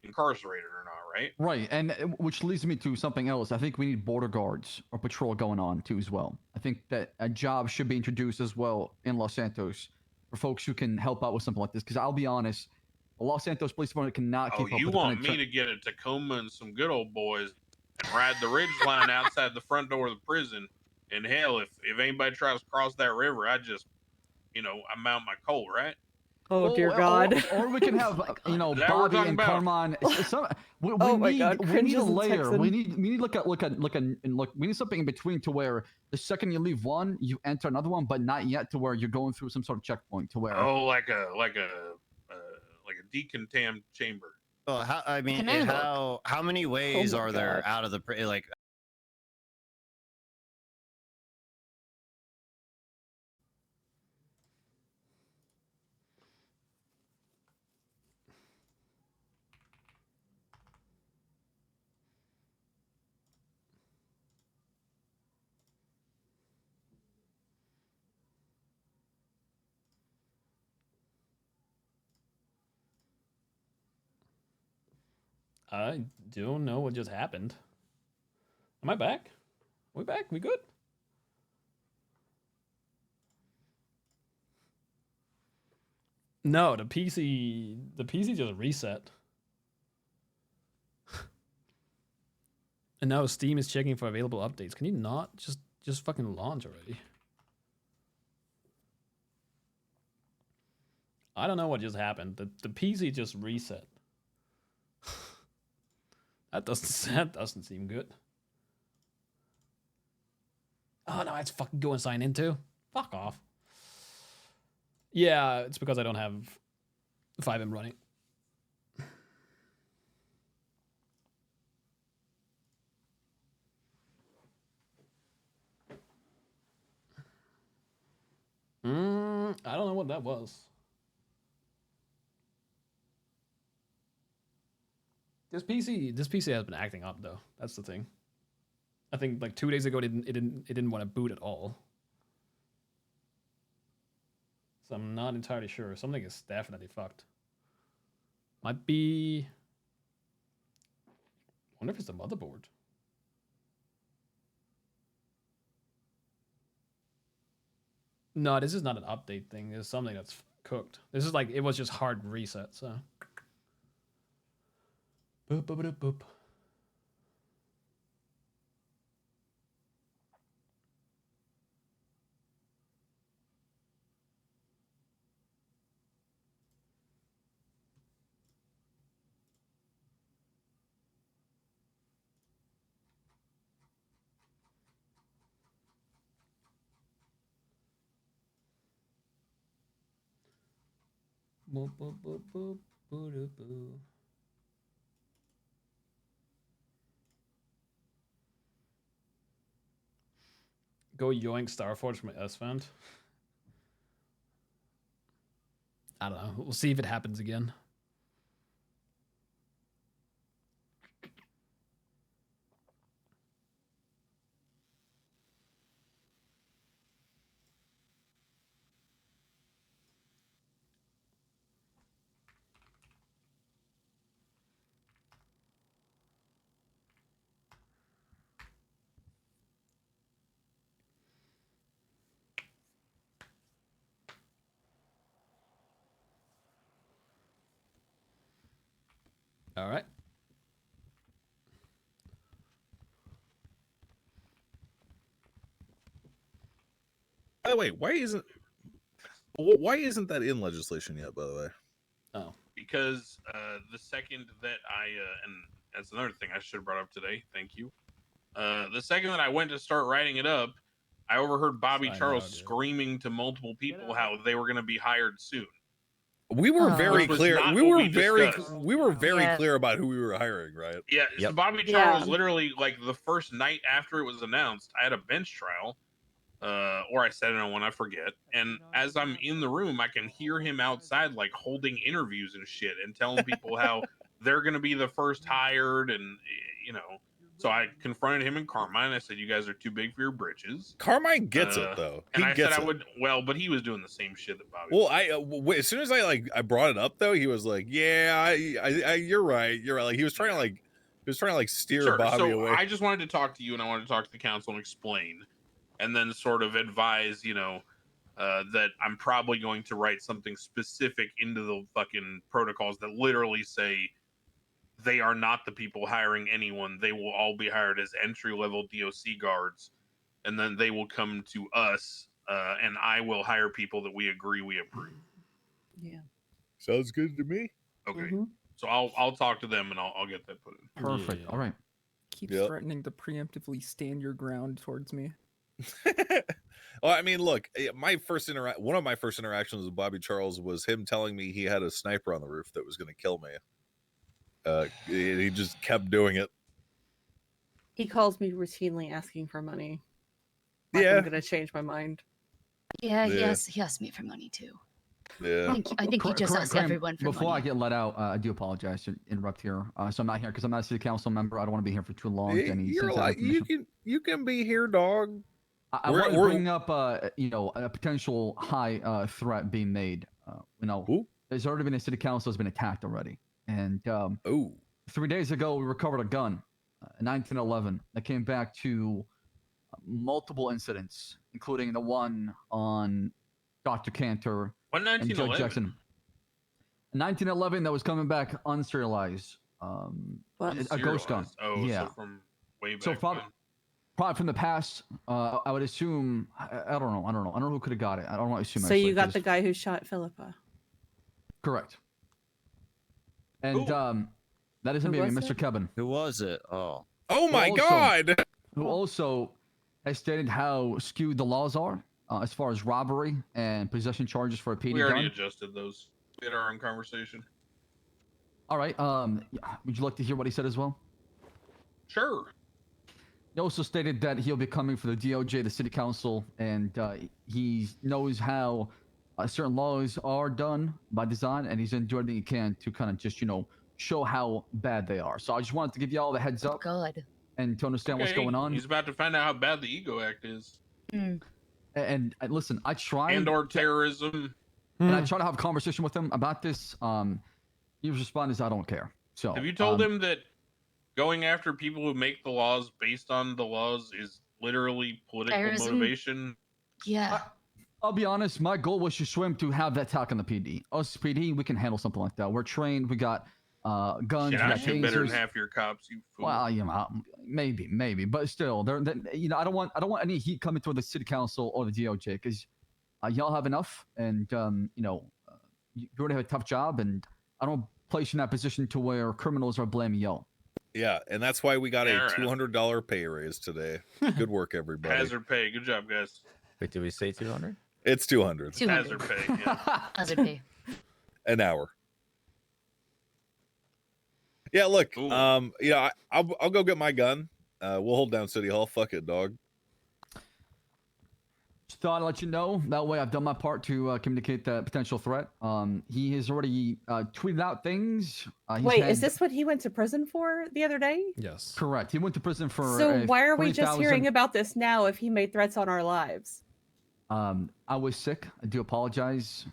incarcerated or not, right? Right, and which leads me to something else. I think we need border guards or patrol going on too as well. I think that a job should be introduced as well in Los Santos for folks who can help out with something like this. Because I'll be honest, the Los Santos Police Department cannot keep up with you want me to get a Tacoma and some good old boys and ride the ridge line outside the front door of the prison? And hell, if anybody tries to cross that river, I just, I mount my Colt, right? Oh dear God! Or we can have Bobby and Carmine. We need a layer. We need we need something in between to where the second you leave one, you enter another one, but not yet to where you're going through some sort of checkpoint to where. Oh, like a decontaminated chamber. Well, how many ways are there out of the like? I don't know what just happened. Am I back? Are we back? We good? No, the PC just reset. And now Steam is checking for available updates. Can you not just fucking launch already? I don't know what just happened. The PC just reset. that doesn't seem good. Oh no, it's fucking go and sign in too. Fuck off. Yeah, it's because I don't have 5M running. I don't know what that was. This PC has been acting up though. That's the thing. I think like 2 days ago it didn't want to boot at all. So I'm not entirely sure. Something is definitely fucked. Might be. I wonder if it's the motherboard. No, this is not an update thing. It's something that's cooked. This is like it was just hard reset. So. Boop boop boop boop. Boop boop boop boop boop boop. Go yoink Starforge from my S-Vent. I don't know. We'll see if it happens again. All right. By the way, why isn't that in legislation yet? By the way, Oh, because the second that and that's another thing I should have brought up today. Thank you. The second that I went to start writing it up, I overheard Bobby I know, Charles dude. screaming to multiple people how they were going to be hired soon. we were very Which was clear. not We what were we very discussed. Yeah. clear about who we were hiring, right? Yeah, so Yep. Bobby Charles Yeah. literally like the first night after it was announced, I had a bench trial, or I said it on one, I forget. And as I'm in the room, I can hear him outside like holding interviews and shit and telling people how they're going to be the first hired, and you know. So I confronted him and Carmine. I said, "You guys are too big for your britches." Carmine gets it though. And He I gets said I it. would. Well, but he was doing the same shit that Bobby. Well, was. as soon as I brought it up though, he was like, "Yeah, you're right. You're right." Like he was trying to steer Sure. Bobby So away. I just wanted to talk to you, and I wanted to talk to the council and explain, and then sort of advise, that I'm probably going to write something specific into the fucking protocols that literally say they are not the people hiring anyone. They will all be hired as entry level DOC guards, and then they will come to us, and I will hire people that we agree we approve. Yeah. Sounds good to me. Okay. Mhm. So I'll talk to them and I'll get that put in. Perfect. Yeah. All right. Keeps Yep. threatening to preemptively stand your ground towards me. Well, I mean, look, one of my first interactions with Bobby Charles was him telling me he had a sniper on the roof that was going to kill me. He just kept doing it. He calls me routinely asking for money. Like Yeah. I'm gonna change my mind. Yeah, he Yeah. asked me for money too. Yeah. I think he just asked Graham, everyone for before money. I get let out, I do apologize to interrupt here. So I'm not here because I'm not a city council member. I don't want to be here for too long. Any You're sense like, you can be here, dog. I want to bring up, a potential high threat being made. Ooh. There's already been a city council has been attacked already, and Oh. 3 days ago we recovered a gun, a 1911, that came back to multiple incidents, including the one on Dr. Cantor What and Judge 1911? Jackson. 1911 that was coming back unserialized. What? A ghost gun. Oh, Yeah. so from way back. So probably from the past, I would assume. I don't know. I don't know who could have got it. I don't want to assume. So actually, you got 'cause- the guy who shot Philippa. correct. And Cool. that is Who maybe was Mr. it? Kevin, Who was it? Oh, Oh my also- god! who also has stated how skewed the laws are as far as robbery and possession charges for a PD We already gun. adjusted those. We had our own conversation. All right. Yeah, would you like to hear what he said as well? Sure. He also stated that he'll be coming for the DOJ, the city council, and he knows how certain laws are done by design, and he's going to do everything he can to kind of just, show how bad they are. So I just wanted to give you all the heads up God. and to understand what's going on. He's about to find out how bad the Ego Act is, And listen, I tried and/or terrorism. and I tried to have a conversation with him about this. His response is, "I don't care." So Have you told him that going after people who make the laws based on the laws is literally political Terrorism? motivation? Yeah. I'll be honest, my goal was to swim to have that attack on the PD. Us PD, we can handle something like that. We're trained. We got guns. Shit, We I got shoot better than tasers. half your cops, you fool. Well, maybe, but still, I don't want any heat coming toward the city council or the DOJ because y'all have enough, and you already have a tough job, and I don't place you in that position to where criminals are blaming y'all. Yeah, and that's why we got Yeah, a right. $200 pay raise today. Good work, everybody. Hazard pay. Good job, guys. Wait, did we say 200? It's 200 200. Hazard pay. Yeah. Hazard pay. an hour. Yeah, look, Cool. I'll go get my gun. We'll hold down City Hall. Fuck it, dog. Just thought I'd let you know. That way, I've done my part to communicate the potential threat. He has already tweeted out things. He's Wait, had- is this what he went to prison for the other day? Yes. correct? He went to prison for. So a why are we just 40,000 hearing about this now if he made threats on our lives? I was sick. I do apologize.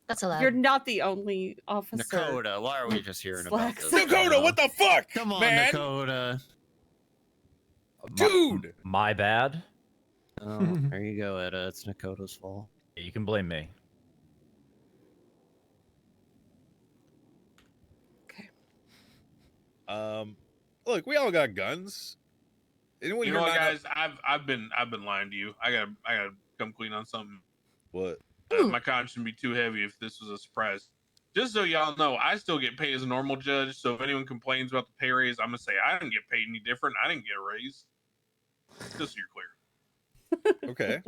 That's allowed. You're not the only officer. Dakota, why are we just hearing about Slacks. this? Dakota, what the fuck? Come on, man? Dakota. Dude! My bad. Oh, there you go, Etta. It's Dakota's fault. You can blame me. Look, we all got guns. Anyone You here know what, not- guys? I've been lying to you. I gotta come clean on something. What? My conscience would be too heavy if this was a surprise. Just so y'all know, I still get paid as a normal judge. So if anyone complains about the pay raise, I'm gonna say I didn't get paid any different. I didn't get a raise. Just so you're clear. Okay.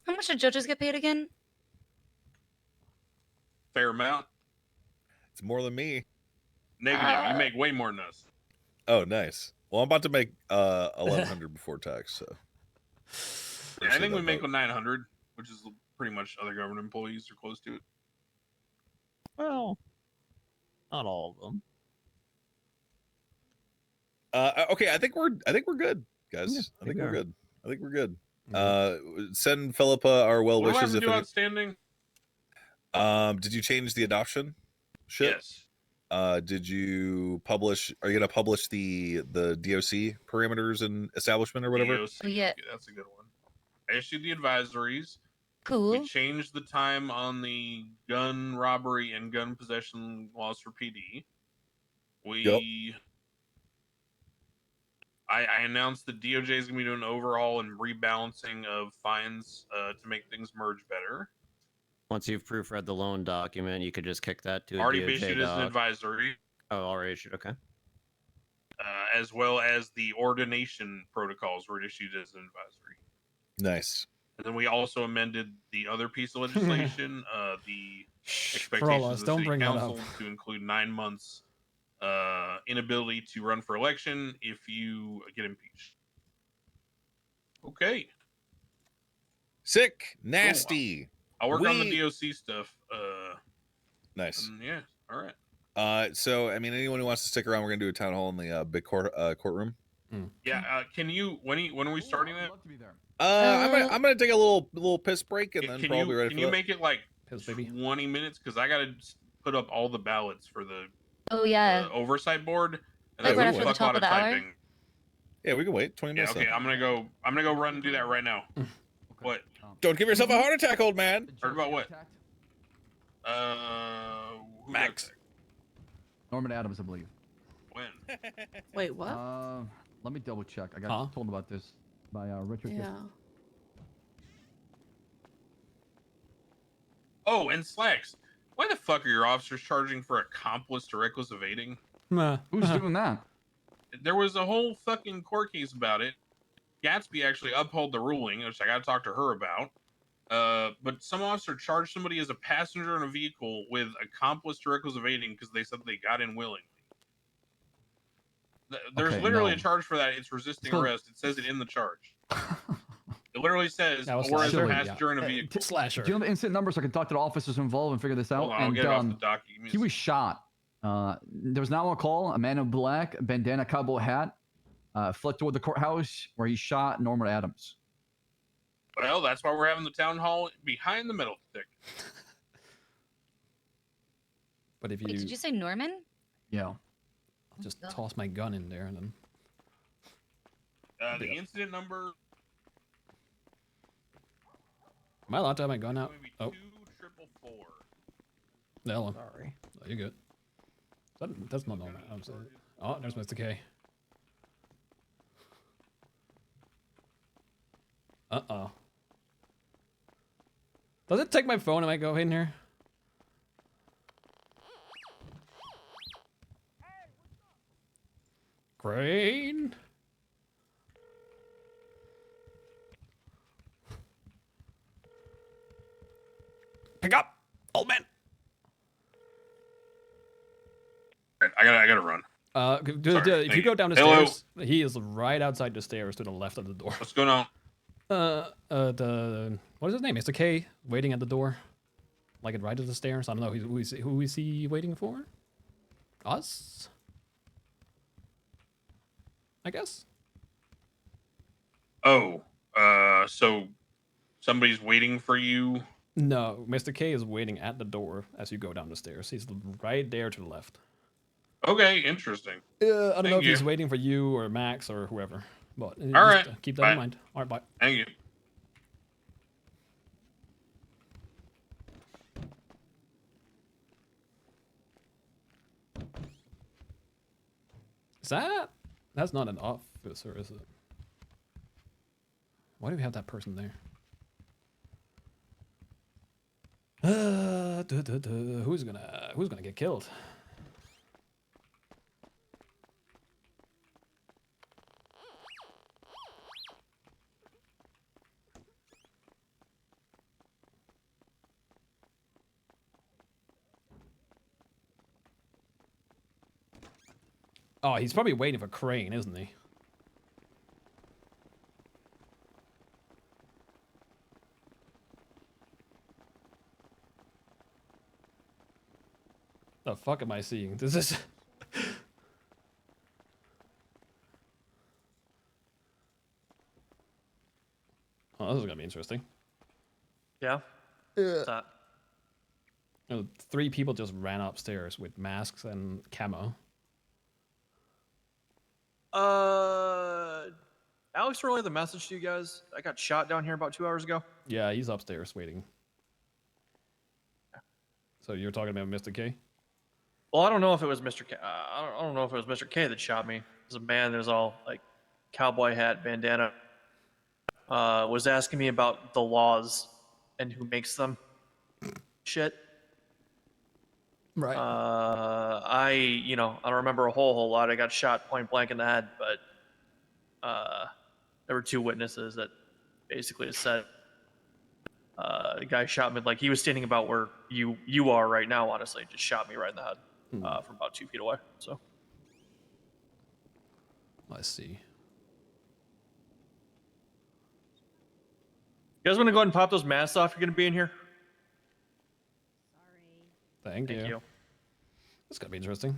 How much do judges get paid again? Fair amount. It's more than me. Negative. You make way more than us. Oh, nice. Well, I'm about to make 1100 before tax, so. Yeah, I think we that make vote. 900, which is pretty much other government employees are close to it. Well, not all of them. Okay, I think we're good, guys. Yeah, I think we we're are. good. I think we're good. Send Philippa our well What do I have wishes to if do any- outstanding? did you change the adoption shit? Yes. Did you publish? Are you gonna publish the DOC parameters and establishment or whatever? DOC, Oh, yeah. That's a good one. I issued the advisories. Cool. We changed the time on the gun robbery and gun possession laws for PD. I announced the DOJ is going to be doing an overhaul and rebalancing of fines to make things merge better. Once you've proofread the loan document, you could just kick that to a Already DOJ issued as an doc. advisory, Oh, already issued. Okay. as well as the ordination protocols were issued as an advisory. Nice. And then we also amended the other piece of legislation, the Shh, expectations Frolas, of the don't city bring that council up. to include 9 months inability to run for election if you get impeached. Okay, Sick, nasty. I'll work on the We- DOC stuff. Nice. Yeah, all right. So I mean, anyone who wants to stick around, we're gonna do a town hall in the big courtroom. Yeah, can you? When are we starting I'd it? love to be there. I'm gonna take a little piss break and then Can probably you ready can for you that. make it like Piss baby. 20 minutes? Because I gotta put up all the ballots for the Oh yeah. oversight board. And Like that's right a after the fuck top lot of the hour? typing. Yeah, we can wait 20 Yeah, minutes. okay. then. I'm gonna go run and do that right now. What? Don't give yourself a heart attack, old man. Heard about what? Who got Max. attacked? Norman Adams, I believe. When? Wait, what? Let me double check. I got Huh? told about this by Richard. Yeah. Oh, and Slacks. Why the fuck are your officers charging for accomplice to reckless evading? Meh. Who's doing that? There was a whole fucking court case about it. Gatsby actually upheld the ruling, which I got to talk to her about. But some officer charged somebody as a passenger in a vehicle with accomplice to reckless evading because they said they got in willingly. There's Okay, literally no. a charge for that. It's resisting So- arrest. It says it in the charge. It literally says, That was or as a slasher, yeah. passenger in a vehicle. Slasher. Do you know the incident number so I can talk to the officers involved and figure this out? Hold on, I'll get it off the docket. Give me a He was shot. There was now a call. A man in black, bandana, cowboy hat, fled toward the courthouse where he shot Norman Adams. Well, that's why we're having the town hall behind the metal detector. But if Wait, you did you say Norman? Yeah. I'll just toss my gun in there and then. The Yeah. incident number. Am I allowed to have my gun out? Maybe Oh, 2444. no. Sorry. Oh, you're good. That's not normal. I'm sorry. Oh, there's Mr. K. Uh-oh. Does it take my phone if I go in here? Crane? Pick up! Old man! Right, I gotta run. If you thank go you. down the Hello? stairs, he is right outside the stairs to the left of the door. What's going on? What is his name? Mr. K, waiting at the door, like it right at the stairs. I don't know who is he waiting for? Us? I guess. Oh, so somebody's waiting for you. No, Mr. K is waiting at the door as you go down the stairs. He's right there to the left. Okay, interesting. I don't know Thank if he's you. waiting for you or Max or whoever. But All right, keep that bye. in mind. All right, bye. Thank you. That's not an officer, is it? Why do we have that person there? Who's gonna get killed? Oh, he's probably waiting for Crane, isn't he? The fuck am I seeing? This is... Oh, this is gonna be interesting. Yeah. What's that? Three people just ran upstairs with masks and camo. Alex relayed the message to you guys. I got shot down here about 2 hours ago. Yeah, he's upstairs waiting. So you're talking about Mr. K? Well, I don't know if it was Mr. K. I don't know if it was Mr. K that shot me. There's a man. There's all like cowboy hat, bandana. Was asking me about the laws and who makes them. Shit. Right. I don't remember a whole lot. I got shot point blank in the head, but there were two witnesses that basically said the guy shot me, like he was standing about where you are right now. Honestly, just shot me right in the head from about 2 feet away. So Let's see. you guys want to go ahead and pop those masks off? You're going to be in here. Thank Thank you. you. It's gonna be interesting.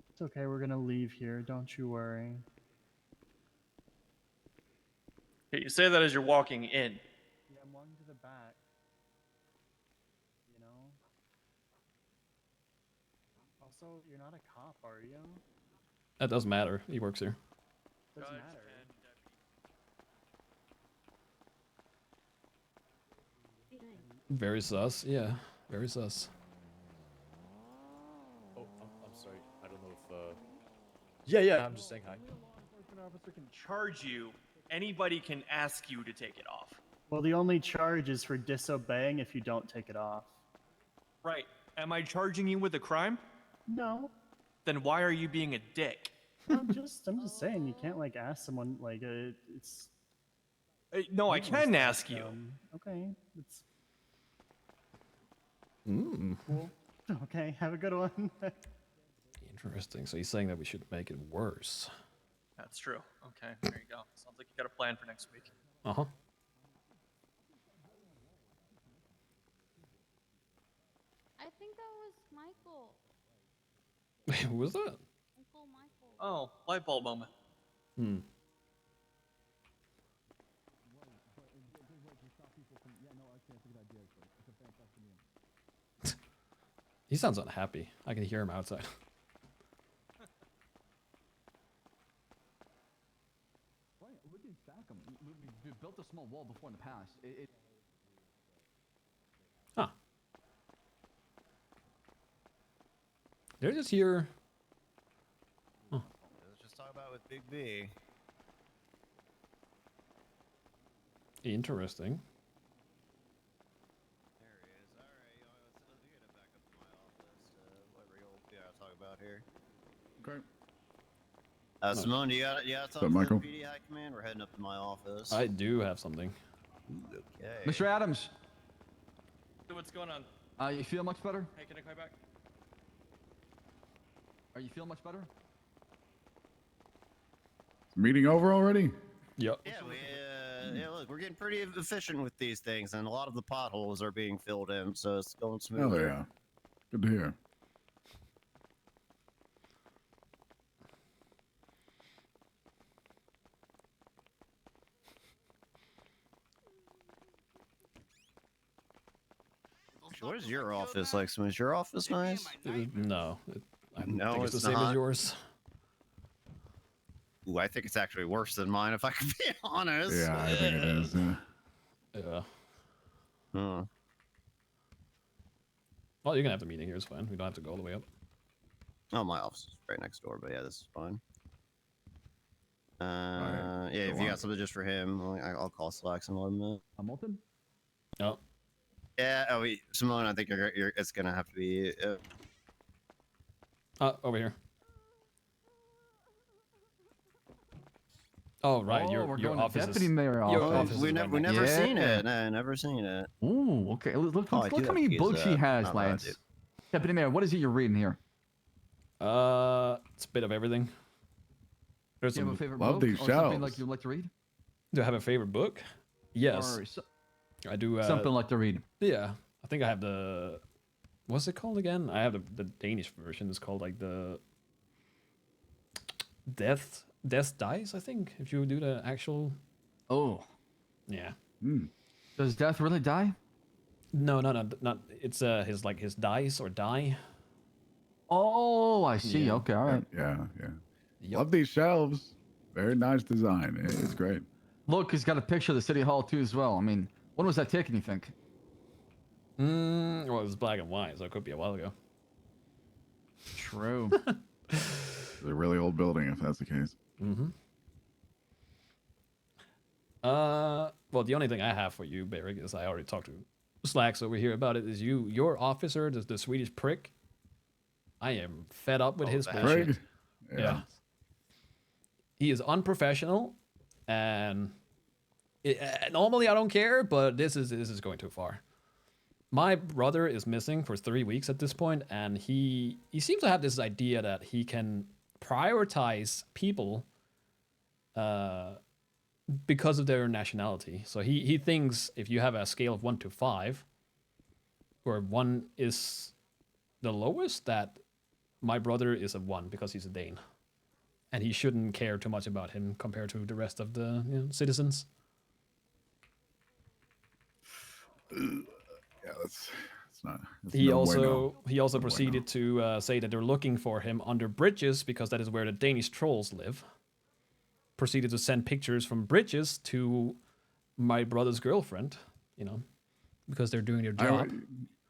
It's okay, we're gonna leave here, don't you worry. Okay, you say that as you're walking in. Yeah, I'm walking to the back. You know? Also, you're not a cop, are you? That doesn't matter. He works here. Doesn't matter. Very sus. Yeah, very sus. Oh, I'm sorry. I don't know if. Yeah, I'm just saying hi. officer can charge you. Anybody can ask you to take it off. Well, the only charge is for disobeying if you don't take it off. Right. Am I charging you with a crime? No. Then why are you being a dick? I'm just saying you can't like ask someone like it's. No, I can ask you. Okay, it's Mm. cool. Okay, have a good one. Interesting. So he's saying that we should make it worse. That's true. Okay, there you go. Sounds like you got a plan for next week. Uh-huh. I think that was Michael. Wait, who was that? Uncle Michael. Oh, light bulb moment. Hmm. He sounds unhappy. I can hear him outside. We can stack them. We built a small wall before in the past. Huh. They're just here. Huh. Let's just talk about with Big B. Interesting. There he is. All right, let's get him back up to my office. Whatever you'll talk about here. Okay. Simone, you got something for Michael? the PD High Command? We're heading up to my office. I do have something. Okay. Mr. Adams, What's going on? you feel much better? Hey, can I call you back? Are you feeling much better? Meeting over already? Yep. Yeah, look, we're getting pretty efficient with these things, and a lot of the potholes are being filled in, so it's going Hell smoothly. yeah. Good to hear. What is your office like? Is your office nice? No. I don't No, think it's the it's same as not. yours. Ooh, I think it's actually worse than mine, if I can be honest. Yeah, I think it is. Yeah. Yeah. Huh. Well, you can have the meeting here. It's fine. We don't have to go all the way up. Oh, my office is right next door, but yeah, this is fine. Alright, Yeah, go if you on. got something just for him, I'll call Slacks in a little minute. Hamilton? Oh. Yeah, Simone, I think it's gonna have to be. Over here. Oh, right. Oh, your we're your going to office deputy is... mayor Your office. office is we right never next- seen Yeah. it. No, never seen it. Ooh, okay. Look, Oh, I look do how have many keys, books he has, not bad, Lance. dude. Deputy mayor, what is it you're reading here? It's a bit of everything. There's Do you have a some... favorite Love book these or something shelves. like you'd like to read? Do I have a favorite book? Yes, Or I do. something like to read. Yeah, I think I have the... What's it called again? I have the Danish version. It's called like the... Death Dies, I think, if you do the actual... Oh. Yeah. Does death really die? No, not. It's his dice or die. Oh, I see. Yeah. Okay, all right. Yeah. Yup. Love these shelves. Very nice design. It's great. Look, he's got a picture of the city hall too as well. I mean, when was that taken, you think? Well, it was black and white, so it could be a while ago. True. It's a really old building, if that's the case. Mm-hmm. Well, the only thing I have for you, Beric, is I already talked to Slacks over here about it. Is your officer, the Swedish prick? I am fed up with his that bullshit. Craig? Yeah. He is unprofessional, and normally I don't care, but this is going too far. My brother is missing for 3 weeks at this point, and he seems to have this idea that he can prioritize people because of their nationality. So he thinks if you have a scale of 1 to 5, where 1 is the lowest, that my brother is a 1 because he's a Dane. And he shouldn't care too much about him compared to the rest of the citizens. Yeah, that's not. That's He no bueno. also proceeded to say that they're looking for him under bridges because that is where the Danish trolls live. Proceeded to send pictures from bridges to my brother's girlfriend, because they're doing their job.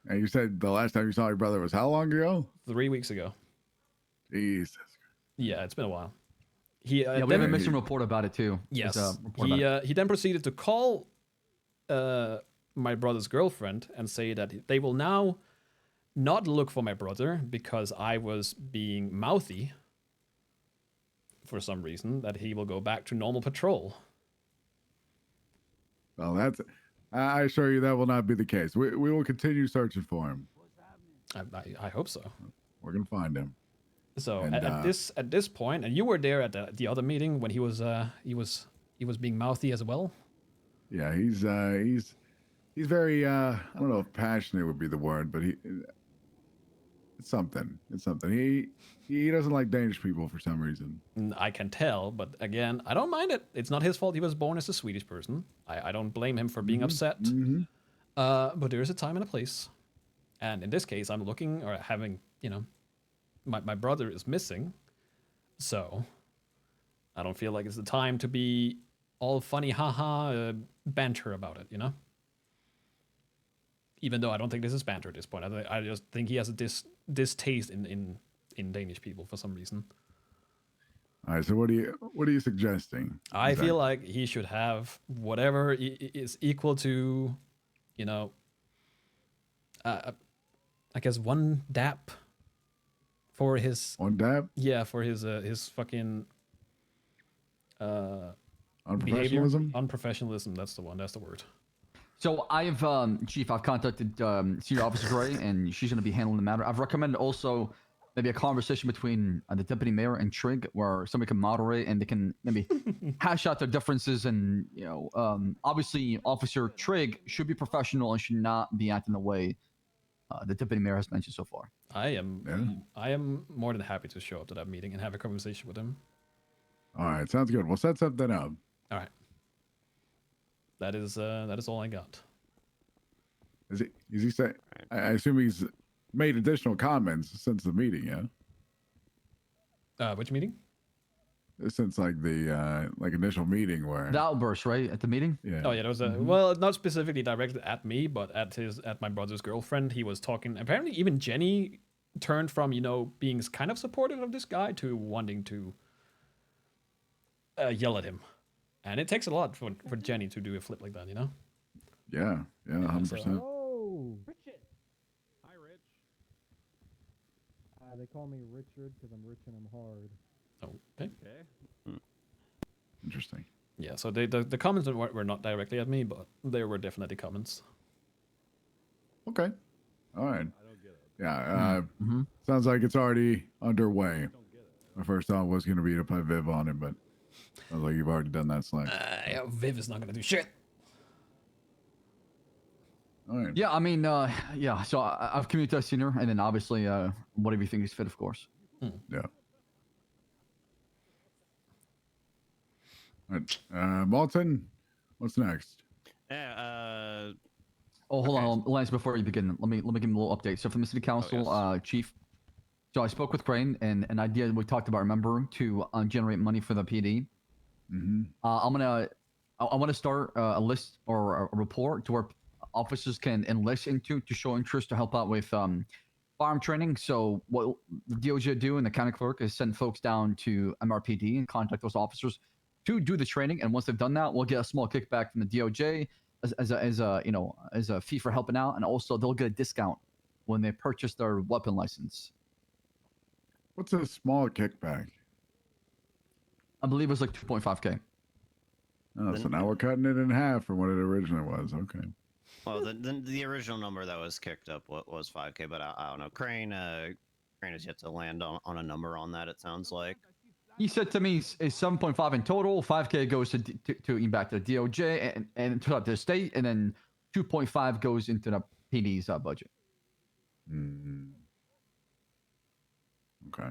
And you said the last time you saw your brother was how long ago? 3 weeks ago. Jesus. Yeah, it's been a while. he Yeah, we have a then, mission report about it too. yes, There's a report about it. he then proceeded to call my brother's girlfriend and say that they will now not look for my brother because I was being mouthy for some reason, that he will go back to normal patrol. Well, that's. I assure you that will not be the case. We will continue searching for him. I hope so. We're gonna find him. So And, at this point, and you were there at the other meeting when he was being mouthy as well. Yeah, he's very I don't know if passionate would be the word, but it's something. It's something. He doesn't like Danish people for some reason. I can tell, but again, I don't mind it. It's not his fault. He was born as a Swedish person. I don't blame him for being upset. But there is a time and a place, and in this case, I'm looking or having my brother is missing, so I don't feel like it's the time to be all funny, haha, banter about it, Even though I don't think this is banter at this point, I just think he has a distaste in Danish people for some reason. All right. So what are you suggesting? I feel like he should have whatever is equal to, I guess 1 DAP for his 1 DAP. Yeah, for his fucking behavior. Unprofessionalism. That's the one. That's the word. So I've Chief, I've contacted Senior Officer Gray, and she's going to be handling the matter. I've recommended also maybe a conversation between the deputy mayor and Trig, where somebody can moderate and they can maybe hash out their differences. And obviously, Officer Trig should be professional and should not be acting the way the deputy mayor has mentioned so far. I am more than happy to show up to that meeting and have a conversation with him. All right, sounds good. We'll set something up. All right. That is all I got. Is he saying? I assume he's made additional comments since the meeting, yeah. Which meeting? Since like the initial meeting where the outburst, right, at the meeting. Yeah. Oh yeah, there was a well, not specifically directed at me, but at my brother's girlfriend. He was talking. Apparently, even Jenny turned from being kind of supportive of this guy to wanting to yell at him. And it takes a lot for Jenny to do a flip like that, Yeah, 100%. Oh, Richard. Hi, Rich. They call me Richard because I'm rich and I'm hard. Okay. Interesting. Yeah, so the comments were not directly at me, but there were definitely comments. Okay. All right. I don't get it. Yeah. Sounds like it's already underway. My first thought was going to be to put Viv on it, but sounds like you've already done that slack. Yeah, Viv is not going to do shit. All right. Yeah, I mean, yeah. So I've communicated to Senior, and then obviously, whatever you think is fit, of course. Yeah. All right. Malton, what's next? Yeah. Oh, hold on, Lance. Before you begin, let me give him a little update. So from the city council, Chief. So I spoke with Crane, and an idea we talked about. Remember, to generate money for the PD. I want to start a list or a report to where officers can enlist into to show interest to help out with farm training. So what the DOJ do and the county clerk is send folks down to MRPD and contact those officers to do the training. And once they've done that, we'll get a small kickback from the DOJ as a fee for helping out, and also they'll get a discount when they purchase their weapon license. What's a small kickback? I believe it was like 2.5K. Oh, so now we're cutting it in half from what it originally was. Okay. Well, the original number that was kicked up was 5K, but I don't know. Crane has yet to land on a number on that. It sounds like. He said to me, "Is 7.5 in total. 5K goes to back to the DOJ and to the state, and then 2.5 goes into the PD's budget." Okay.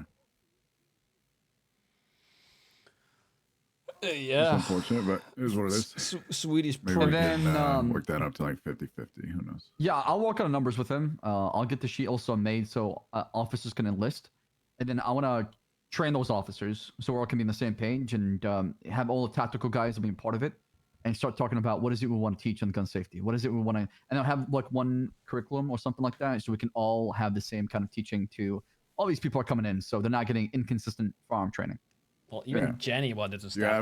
Yeah. It's unfortunate, but it is what it is. Swedish Maybe we can work that up to like 50-50. Who knows? Yeah, I'll work on the numbers with him. I'll get the sheet also made so officers can enlist, and then I want to train those officers so we're all can be on the same page and have all the tactical guys being part of it, and start talking about what is it we want to teach on gun safety. What is it we want to, and I'll have like one curriculum or something like that, so we can all have the same kind of teaching to all these people are coming in, so they're not getting inconsistent firearm training. Well, even Yeah. Jenny wanted to You stop